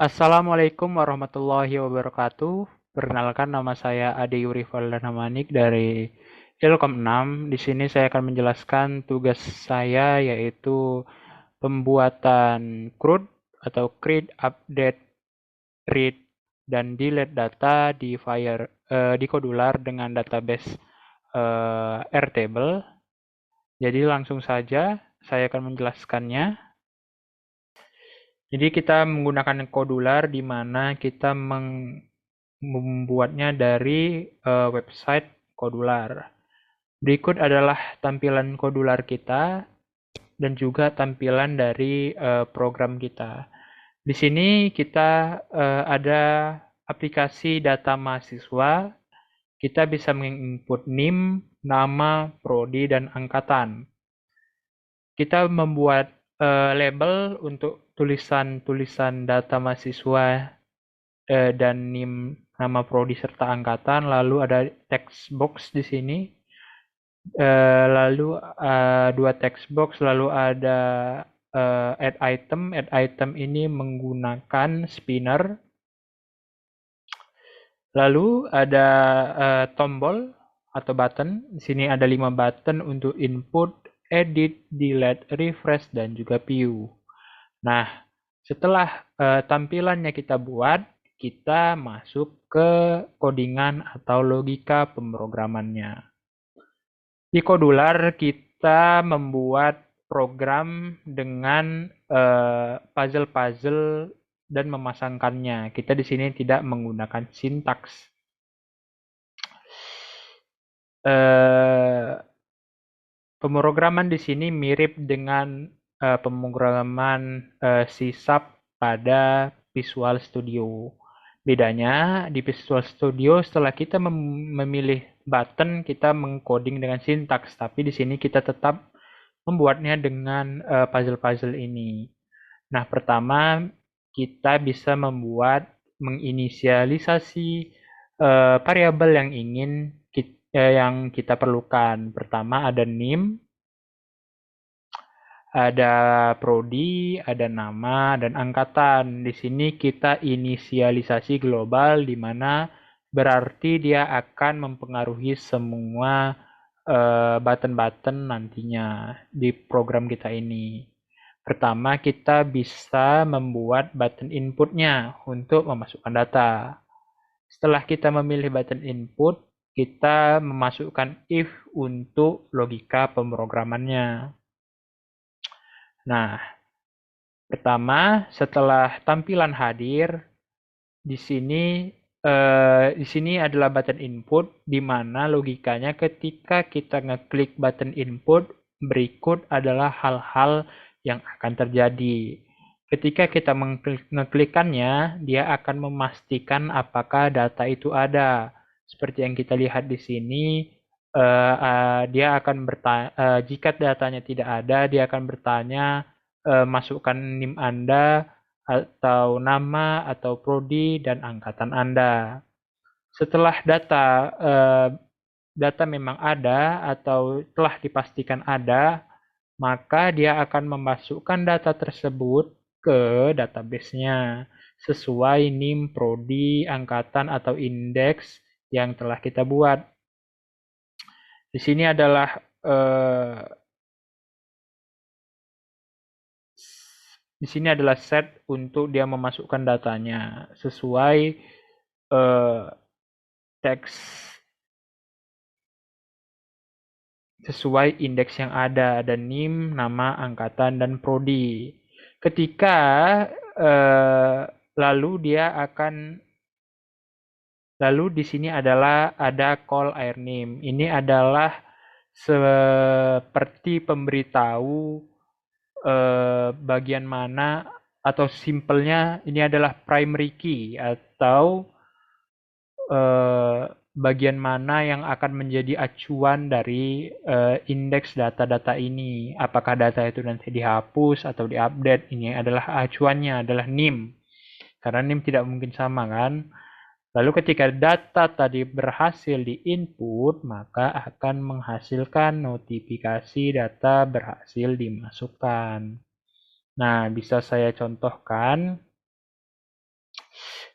Assalamualaikum warahmatullahi wabarakatuh. Perkenalkan, nama saya Ade Yuri Manik dari Ilkom 6. Di sini saya akan menjelaskan tugas saya, yaitu pembuatan CRUD atau Create, Update, Read, dan Delete data di Kodular dengan database Airtable. Jadi langsung saja saya akan menjelaskannya. Jadi kita menggunakan Kodular di mana kita membuatnya dari website Kodular. Berikut adalah tampilan Kodular kita dan juga tampilan dari program kita. Di sini kita ada aplikasi data mahasiswa. Kita bisa menginput NIM, nama, prodi, dan angkatan. Kita membuat label untuk tulisan-tulisan data mahasiswa dan NIM, nama prodi serta angkatan, lalu ada text box di sini, lalu dua text box, lalu ada add item. Add item ini menggunakan spinner, lalu ada tombol atau button. Di sini ada 5 button untuk input, edit, delete, refresh, dan juga view. Nah, setelah tampilannya kita buat, kita masuk ke codingan atau logika pemrogramannya. Di Kodular kita membuat program dengan puzzle-puzzle dan memasangkannya. Kita di sini tidak menggunakan sintaks. Pemrograman di sini mirip dengan pemrograman C# pada Visual Studio. Bedanya di Visual Studio setelah kita memilih button, kita mengcoding dengan sintaks, tapi di sini kita tetap membuatnya dengan puzzle-puzzle ini. Nah, pertama kita bisa menginisialisasi variabel yang kita perlukan. Pertama ada NIM, ada prodi, ada nama, dan angkatan. Di sini kita inisialisasi global, di mana berarti dia akan mempengaruhi semua button-button nantinya di program kita ini. Pertama, kita bisa membuat button inputnya untuk memasukkan data. Setelah kita memilih button input, kita memasukkan if untuk logika pemrogramannya. Nah, pertama, setelah tampilan hadir, di sini adalah button input, di mana logikanya ketika kita ngeklik button input, berikut adalah hal-hal yang akan terjadi. Ketika kita ngeklikkannya, dia akan memastikan apakah data itu ada. Seperti yang kita lihat di sini, dia akan bertanya, jika datanya tidak ada, dia akan bertanya, masukkan NIM Anda, atau nama, atau prodi, dan angkatan Anda. Setelah data memang ada atau telah dipastikan ada, maka dia akan memasukkan data tersebut ke database-nya sesuai NIM, prodi, angkatan, atau indeks yang telah kita buat. Di sini adalah set untuk dia memasukkan datanya sesuai teks sesuai indeks yang ada NIM, nama, angkatan, dan prodi. Ketika lalu di sini ada call air name. Ini adalah seperti pemberitahu bagian mana, atau simpelnya ini adalah primary key atau bagian mana yang akan menjadi acuan dari indeks data-data ini. Apakah data itu nanti dihapus atau diupdate, ini adalah acuannya, adalah NIM. Karena NIM tidak mungkin sama kan. Lalu ketika data tadi berhasil di-input, maka akan menghasilkan notifikasi data berhasil dimasukkan. Nah, bisa saya contohkan.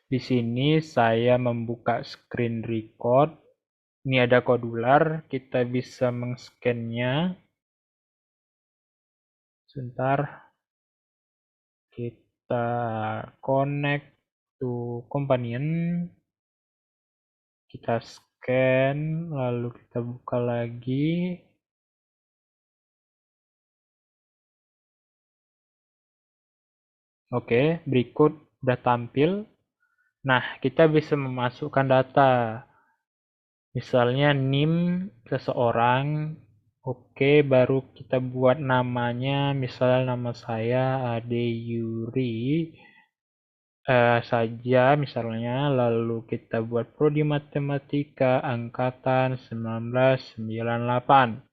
Di sini saya membuka screen record. Ini ada kodular, kita bisa meng-scan-nya. Sebentar, kita connect to companion. Kita scan, lalu kita buka lagi. Oke, berikut udah tampil. Nah, kita bisa memasukkan data. Misalnya NIM seseorang. Oke, baru kita buat namanya. Misalnya nama saya Ade Yuri saja misalnya. Lalu kita buat prodi matematika angkatan 1998.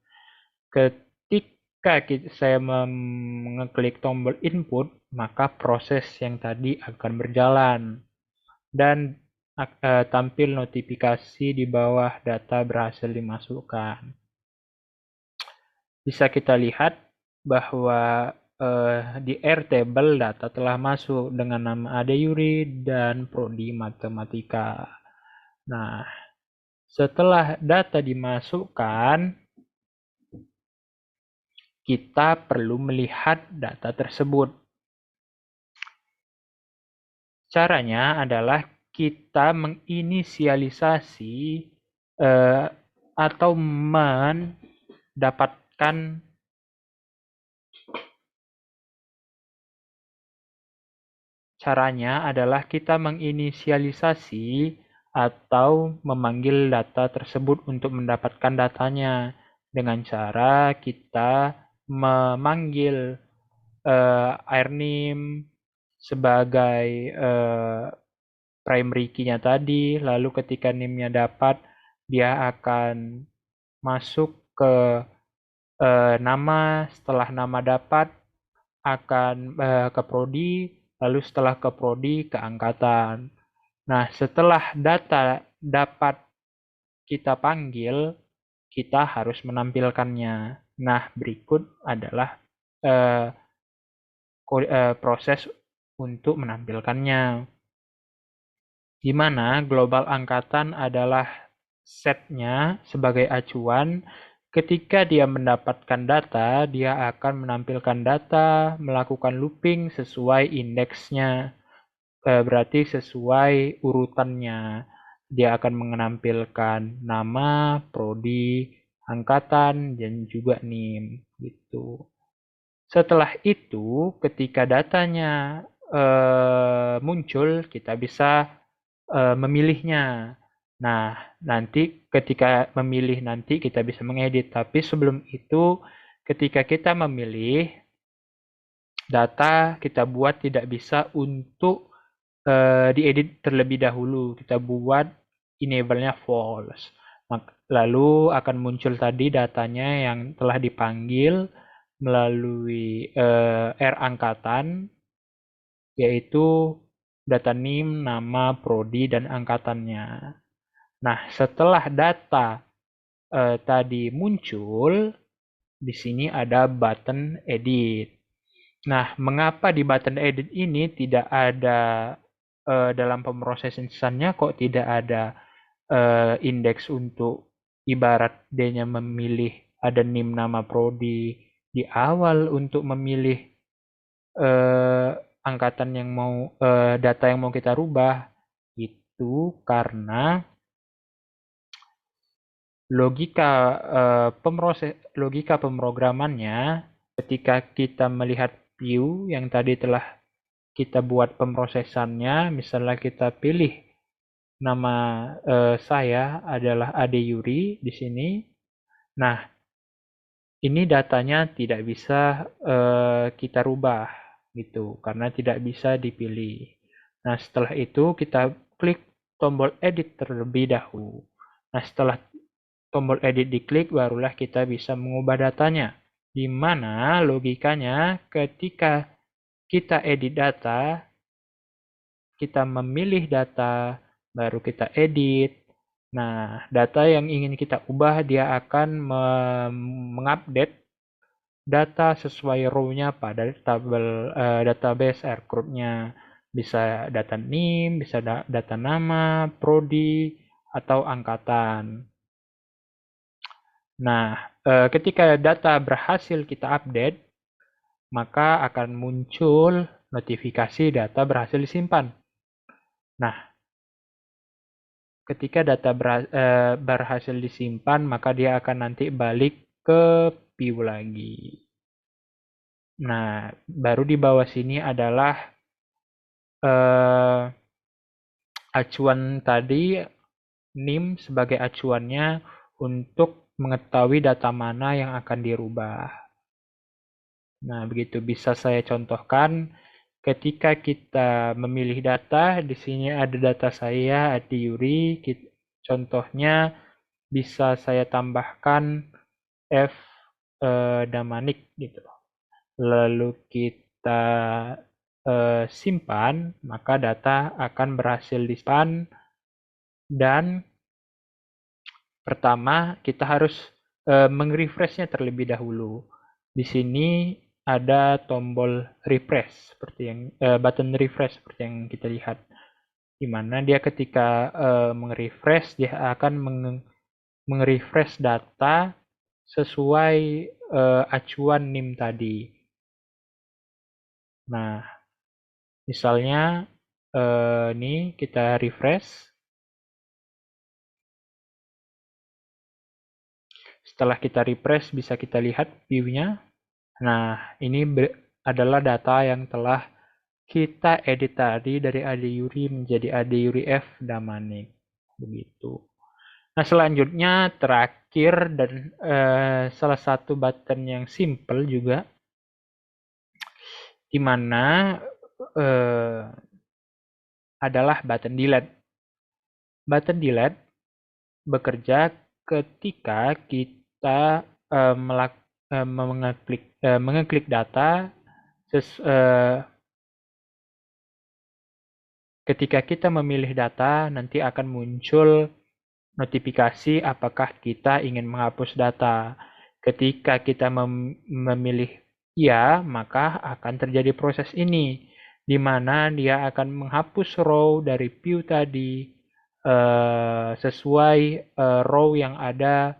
Ketika saya mengeklik tombol input, maka proses yang tadi akan berjalan. Dan tampil notifikasi di bawah data berhasil dimasukkan. Bisa kita lihat bahwa di Airtable data telah masuk dengan nama Ade Yuri dan prodi matematika. Nah, setelah data dimasukkan, kita perlu melihat data tersebut. Caranya adalah kita menginisialisasi atau mendapatkan menginisialisasi atau memanggil data tersebut untuk mendapatkan datanya dengan cara kita memanggil airName sebagai primary key-nya tadi, lalu ketika name-nya dapat, dia akan masuk ke nama, setelah nama dapat akan ke prodi, lalu setelah ke prodi ke angkatan. Nah, setelah data dapat kita panggil, kita harus menampilkannya. Nah, berikut adalah proses untuk menampilkannya. Di mana global angkatan adalah setnya sebagai acuan. Ketika dia mendapatkan data, dia akan menampilkan data, melakukan looping sesuai indeksnya. Berarti sesuai urutannya. Dia akan menampilkan nama, prodi, angkatan, dan juga NIM. Gitu. Setelah itu, ketika datanya muncul, kita bisa memilihnya. Nah, nanti ketika memilih nanti kita bisa mengedit. Tapi sebelum itu, ketika kita memilih, data kita buat tidak bisa untuk diedit terlebih dahulu. Kita buat enable-nya false. Lalu akan muncul tadi datanya yang telah dipanggil melalui R angkatan, yaitu data NIM, nama, prodi, dan angkatannya. Nah, setelah data tadi muncul, di sini ada button edit. Nah, mengapa di button edit ini tidak ada dalam pemrosesannya kok tidak ada indeks untuk ibarat D-nya memilih ada NIM nama prodi di awal untuk memilih angkatan yang mau data yang mau kita rubah itu karena logika pemrogramannya ketika kita melihat view yang tadi telah kita buat pemrosesannya, misalnya kita pilih nama saya adalah Ade Yuri di sini. Nah, ini datanya tidak bisa kita rubah gitu karena tidak bisa dipilih. Nah, setelah itu kita klik tombol edit terlebih dahulu. Nah, setelah tombol edit diklik barulah kita bisa mengubah datanya. Di mana logikanya ketika kita edit data, kita memilih data, baru kita edit. Nah, data yang ingin kita ubah dia akan mengupdate data sesuai row-nya pada tabel database R group-nya. Bisa data NIM, bisa data nama, prodi, atau angkatan. Nah, ketika data berhasil kita update, maka akan muncul notifikasi data berhasil disimpan. Nah, ketika data berhasil disimpan, maka dia akan nanti balik ke view lagi. Nah, baru di bawah sini adalah acuan tadi, NIM sebagai acuannya untuk mengetahui data mana yang akan dirubah. Nah, begitu bisa saya contohkan. Ketika kita memilih data, di sini ada data saya, Adi Yuri. Contohnya bisa saya tambahkan F Damanik gitu. Lalu kita simpan, maka data akan berhasil disimpan. Dan pertama kita harus meng-refresh-nya terlebih dahulu. Di sini ada tombol refresh seperti yang button refresh seperti yang kita lihat, di mana dia ketika meng-refresh dia akan meng-refresh data sesuai acuan NIM tadi. Nah, misalnya ini kita refresh. Setelah kita refresh bisa kita lihat view-nya. Nah, ini adalah data yang telah kita edit tadi dari Ade Yuri menjadi Ade Yuri F Damanik. Begitu. Nah, selanjutnya terakhir dan salah satu button yang simple juga, di mana adalah button delete. Button delete bekerja ketika kita mengeklik data ketika kita memilih data, nanti akan muncul notifikasi apakah kita ingin menghapus data. Ketika kita memilih ya, maka akan terjadi proses ini, di mana dia akan menghapus row dari view tadi sesuai row yang ada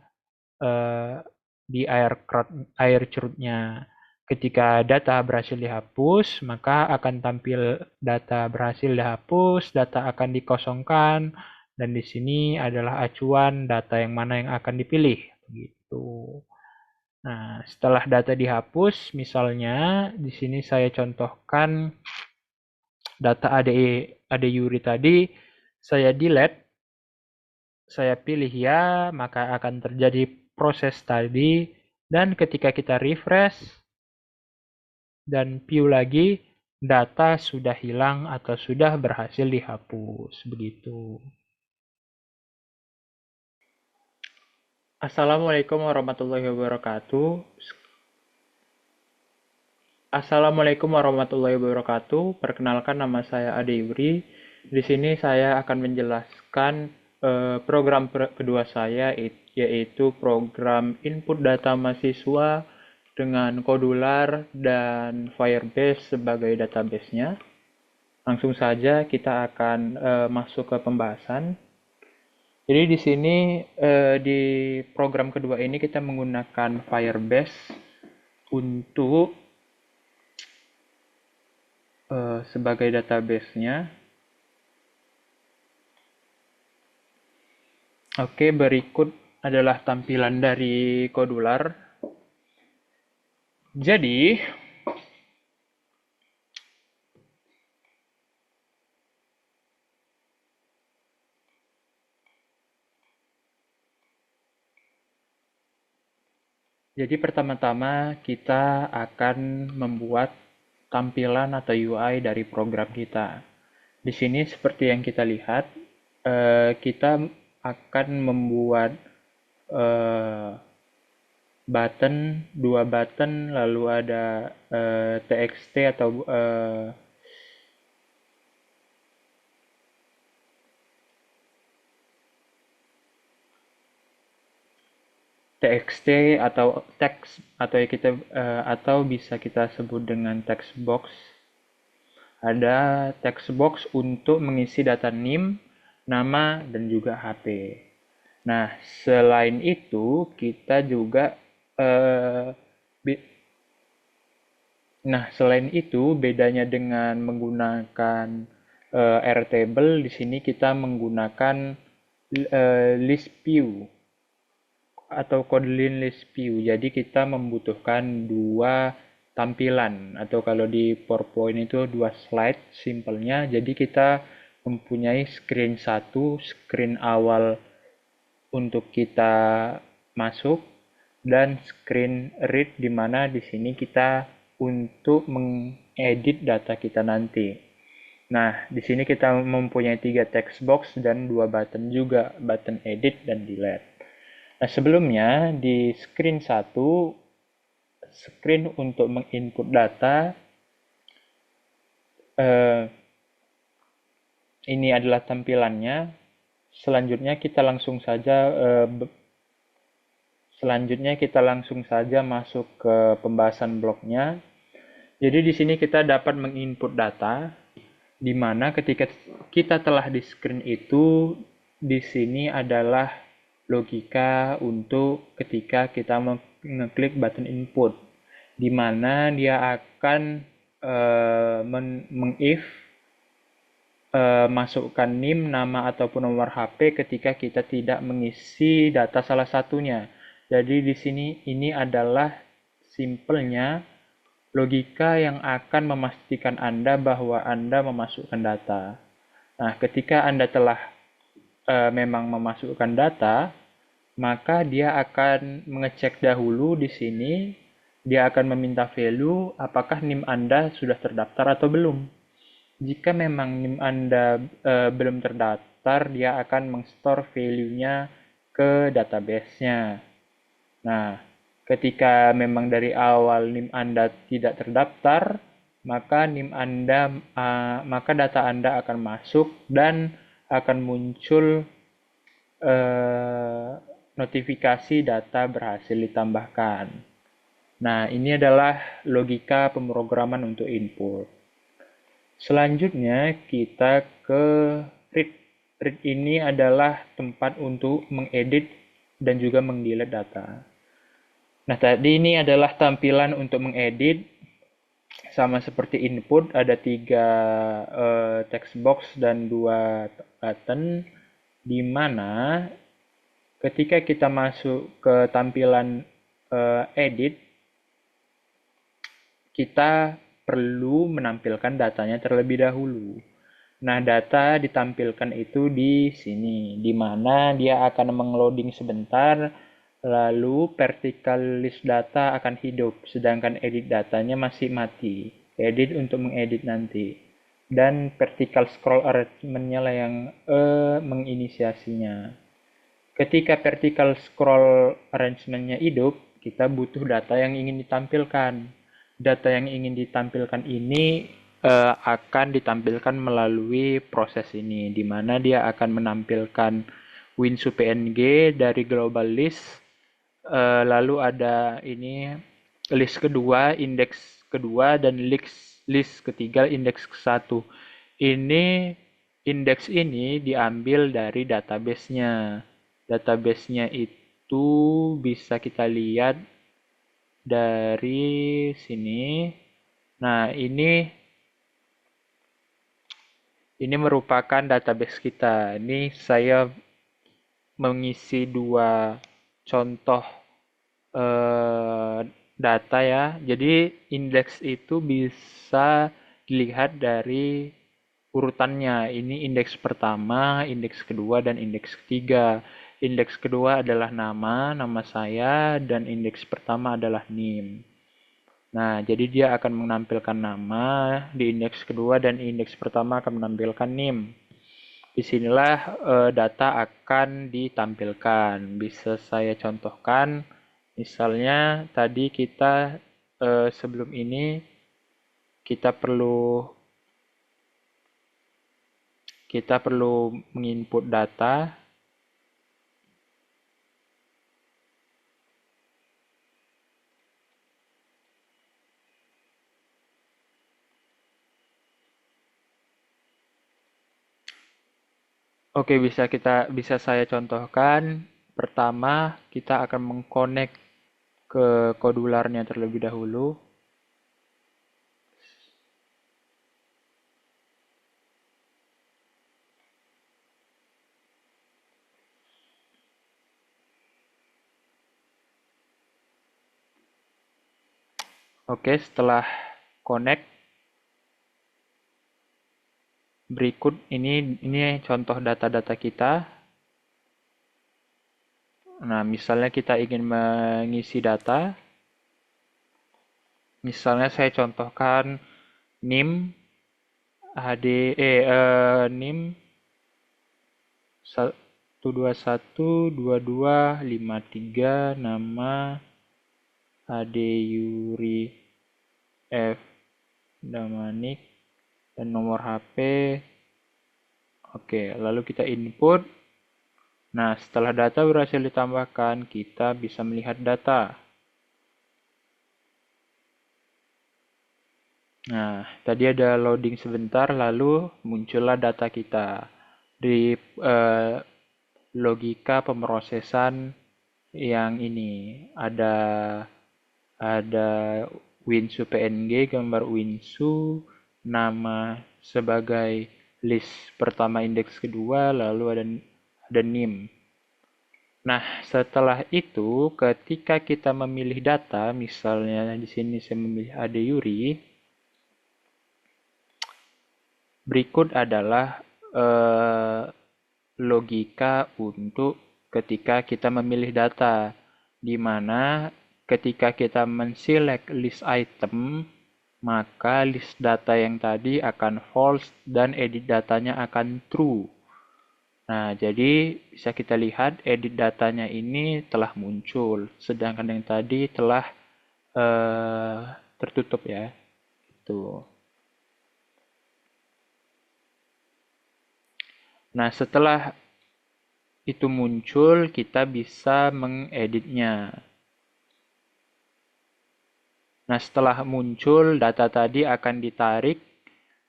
di air curutnya. Ketika data berhasil dihapus, maka akan tampil data berhasil dihapus, data akan dikosongkan, dan di sini adalah acuan data yang mana yang akan dipilih. Gitu. Nah, setelah data dihapus, misalnya di sini saya contohkan data Ade Yuri tadi, saya delete, saya pilih ya, maka akan terjadi proses tadi, dan ketika kita refresh dan view lagi, data sudah hilang atau sudah berhasil dihapus. Begitu. Assalamualaikum warahmatullahi wabarakatuh. Assalamualaikum warahmatullahi wabarakatuh. Perkenalkan, nama saya Ade Yuri. Di sini saya akan menjelaskan program kedua saya, yaitu program input data mahasiswa dengan Kodular dan Firebase sebagai database-nya. Langsung saja kita akan masuk ke pembahasan. Jadi di sini di program kedua ini kita menggunakan Firebase untuk sebagai database-nya. Oke, berikut adalah tampilan dari Kodular. Jadi pertama-tama kita akan membuat tampilan atau UI dari program kita. Di sini seperti yang kita lihat, kita akan membuat dua button, lalu ada txt atau txt atau teks, atau bisa kita sebut dengan text box, ada text box untuk mengisi data NIM, nama, dan juga HP. Nah, selain itu kita juga eh, selain itu bedanya dengan menggunakan Airtable, di sini kita menggunakan list view atau Kotlin list view. Jadi kita membutuhkan dua tampilan atau kalau di PowerPoint itu dua slide simpelnya. Jadi kita mempunyai screen satu, screen awal untuk kita masuk dan screen read di mana di sini kita untuk mengedit data kita nanti. Nah, di sini kita mempunyai 3 text box dan 2 button juga, button edit dan delete. Nah, sebelumnya di screen 1, screen untuk menginput data, ini adalah tampilannya. Selanjutnya kita langsung saja masuk ke pembahasan bloknya. Jadi di sini kita dapat menginput data, di mana ketika kita telah di screen itu, di sini adalah logika untuk ketika kita mengklik button input, di mana dia akan mengif masukkan NIM, nama ataupun nomor HP ketika kita tidak mengisi data salah satunya. Jadi di sini ini adalah simpelnya logika yang akan memastikan Anda bahwa Anda memasukkan data. Nah, ketika Anda telah memang memasukkan data, maka dia akan mengecek dahulu di sini, dia akan meminta value apakah NIM Anda sudah terdaftar atau belum. Jika memang NIM Anda belum terdaftar, dia akan mengstore value-nya ke database-nya. Nah, ketika memang dari awal NIM Anda tidak terdaftar, maka maka data Anda akan masuk dan akan muncul notifikasi data berhasil ditambahkan. Nah, ini adalah logika pemrograman untuk input. Selanjutnya kita ke read. Read ini adalah tempat untuk mengedit dan juga mengdelete data. Nah, tadi ini adalah tampilan untuk mengedit. Sama seperti input, ada 3 text box dan 2 button, di mana ketika kita masuk ke tampilan edit, kita perlu menampilkan datanya terlebih dahulu. Nah, data ditampilkan itu di sini, di mana dia akan mengloading sebentar, lalu vertical list data akan hidup, sedangkan edit datanya masih mati. Edit untuk mengedit nanti. Dan vertical scroll arrangement-nya lah yang menginisiasinya. Ketika vertical scroll arrangement-nya hidup, kita butuh data yang ingin ditampilkan. Data yang ingin ditampilkan ini akan ditampilkan melalui proses ini, di mana dia akan menampilkan WinSu-PNG dari global list, lalu ada ini list kedua, indeks kedua, dan list ketiga, indeks ke-1. Ini indeks ini diambil dari database-nya. Database-nya itu bisa kita lihat dari sini. Nah, ini merupakan database kita. Ini saya mengisi 2 contoh data ya. Jadi indeks itu bisa dilihat dari urutannya. Ini indeks pertama, indeks kedua, dan indeks ketiga. Indeks kedua adalah nama saya, dan indeks pertama adalah NIM. Nah, jadi dia akan menampilkan nama di indeks kedua dan indeks pertama akan menampilkan NIM. Disinilah data akan ditampilkan. Bisa saya contohkan, misalnya tadi kita sebelum ini kita perlu menginput data. Oke, bisa saya contohkan. Pertama, kita akan mengkonek ke kodularnya terlebih dahulu. Oke, setelah connect, berikut ini contoh data-data kita. Nah, misalnya kita ingin mengisi data, misalnya saya contohkan NIM NIM 1212253, nama Ade Yuri F Damanik, dan nomor HP. Oke, lalu kita input. Nah, setelah data berhasil ditambahkan, kita bisa melihat data. Nah, tadi ada loading sebentar, lalu muncullah data kita. Di logika pemrosesan yang ini ada Winsu PNG, gambar Winsu, nama sebagai list pertama, indeks kedua, lalu ada NIM. Nah, setelah itu ketika kita memilih data, misalnya di sini saya memilih Ade Yuri, berikut adalah logika untuk ketika kita memilih data, di mana ketika kita menselect list item, maka list data yang tadi akan false dan edit datanya akan true. Nah, jadi bisa kita lihat edit datanya ini telah muncul, sedangkan yang tadi telah tertutup ya. Tuh. Nah, setelah itu muncul, kita bisa mengeditnya. Nah, setelah muncul, data tadi akan ditarik.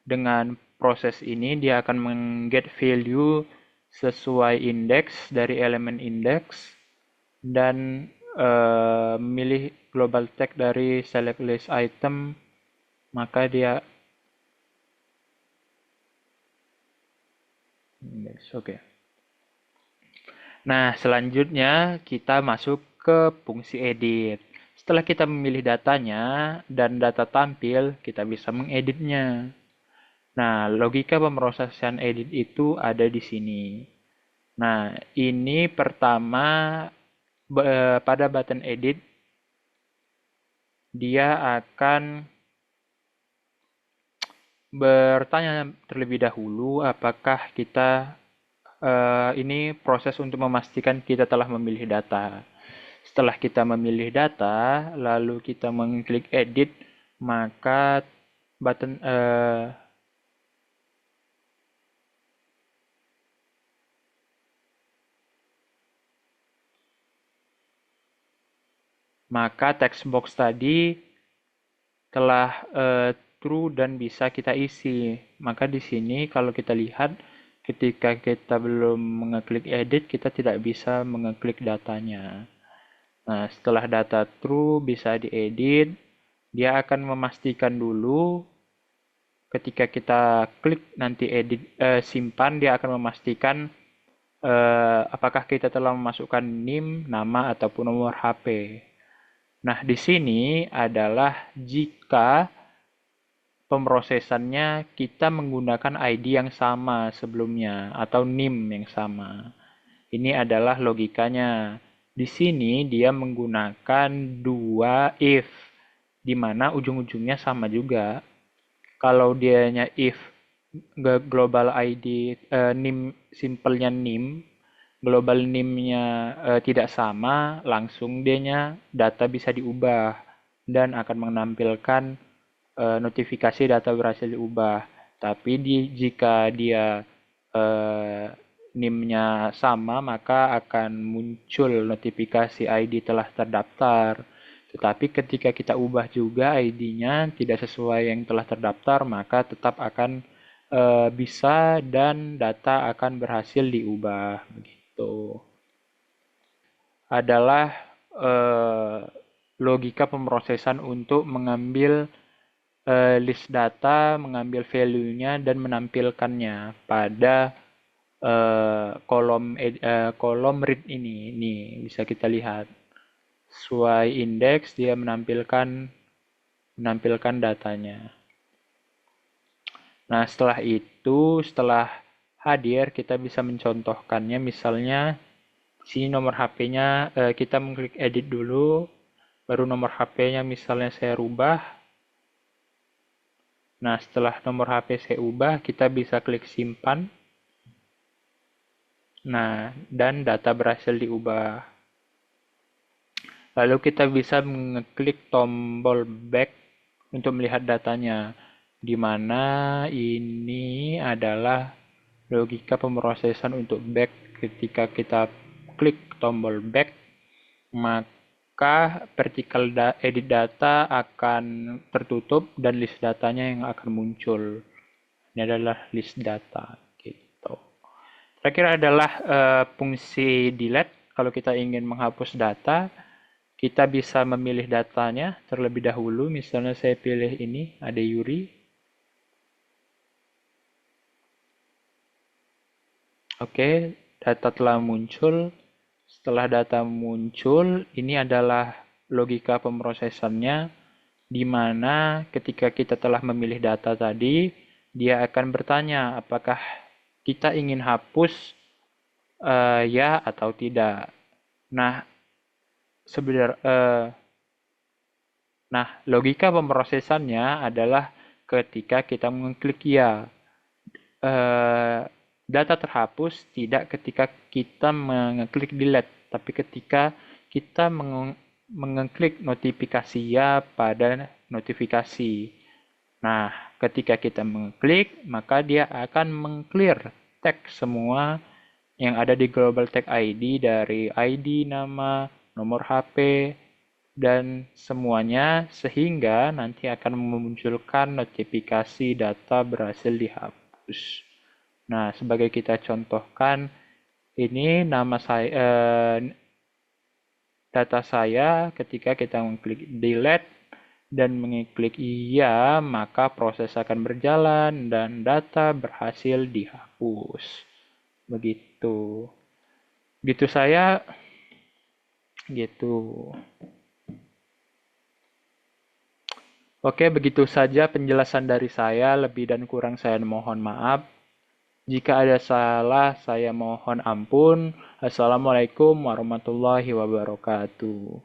Dengan proses ini, dia akan mengget value sesuai indeks dari elemen indeks dan memilih global tag dari select list item, maka dia indeks. Oke. Nah, selanjutnya kita masuk ke fungsi edit. Setelah kita memilih datanya dan data tampil, kita bisa mengeditnya. Nah, logika pemrosesan edit itu ada di sini. Nah, ini pertama pada button edit, dia akan bertanya terlebih dahulu apakah kita ini proses untuk memastikan kita telah memilih data. Setelah kita memilih data, lalu kita mengklik edit, maka button maka text box tadi telah true dan bisa kita isi. Maka di sini kalau kita lihat ketika kita belum mengeklik edit, kita tidak bisa mengeklik datanya. Nah, setelah data true bisa diedit, dia akan memastikan dulu ketika kita klik nanti edit simpan, dia akan memastikan apakah kita telah memasukkan NIM, nama ataupun nomor HP. Nah, di sini adalah jika pemrosesannya kita menggunakan ID yang sama sebelumnya atau NIM yang sama. Ini adalah logikanya. Di sini dia menggunakan dua if, di mana ujung-ujungnya sama juga. Kalau dianya if global ID NIM simpelnya NIM, global NIM-nya tidak sama, langsung dianya data bisa diubah dan akan menampilkan notifikasi data berhasil diubah. Tapi jika dia NIM-nya sama, maka akan muncul notifikasi ID telah terdaftar. Tetapi ketika kita ubah juga ID-nya tidak sesuai yang telah terdaftar, maka tetap akan bisa dan data akan berhasil diubah begitu. Adalah eh, logika pemrosesan untuk mengambil list data, mengambil value-nya dan menampilkannya pada kolom read ini. Nih, bisa kita lihat. Sesuai indeks dia menampilkan datanya. Nah, setelah hadir kita bisa mencontohkannya, misalnya sini nomor HP-nya kita mengklik edit dulu, baru nomor HP-nya misalnya saya rubah. Nah, setelah nomor HP saya ubah, kita bisa klik simpan. Nah, dan data berhasil diubah. Lalu kita bisa mengklik tombol back untuk melihat datanya, di mana ini adalah logika pemrosesan untuk back. Ketika kita klik tombol back, maka vertical edit data akan tertutup dan list datanya yang akan muncul. Ini adalah list data. Gitu. Terakhir adalah fungsi delete. Kalau kita ingin menghapus data, kita bisa memilih datanya terlebih dahulu. Misalnya saya pilih ini, ada Yuri. Oke, data telah muncul. Setelah data muncul, ini adalah logika pemrosesannya, di mana ketika kita telah memilih data tadi, dia akan bertanya apakah kita ingin hapus ya atau tidak. Nah, logika pemrosesannya adalah ketika kita mengklik ya. Data terhapus tidak ketika kita mengklik delete, tapi ketika kita mengklik notifikasi ya pada notifikasi. Nah, ketika kita mengklik, maka dia akan mengclear tag semua yang ada di global tag ID dari ID, nama, nomor HP, dan semuanya sehingga nanti akan memunculkan notifikasi data berhasil dihapus. Nah, sebagai kita contohkan, ini nama saya, data saya ketika kita mengklik delete dan mengklik iya, maka proses akan berjalan dan data berhasil dihapus. Begitu. Gitu saya, gitu. Oke, begitu saja penjelasan dari saya. Lebih dan kurang saya mohon maaf. Jika ada salah, saya mohon ampun. Assalamualaikum warahmatullahi wabarakatuh.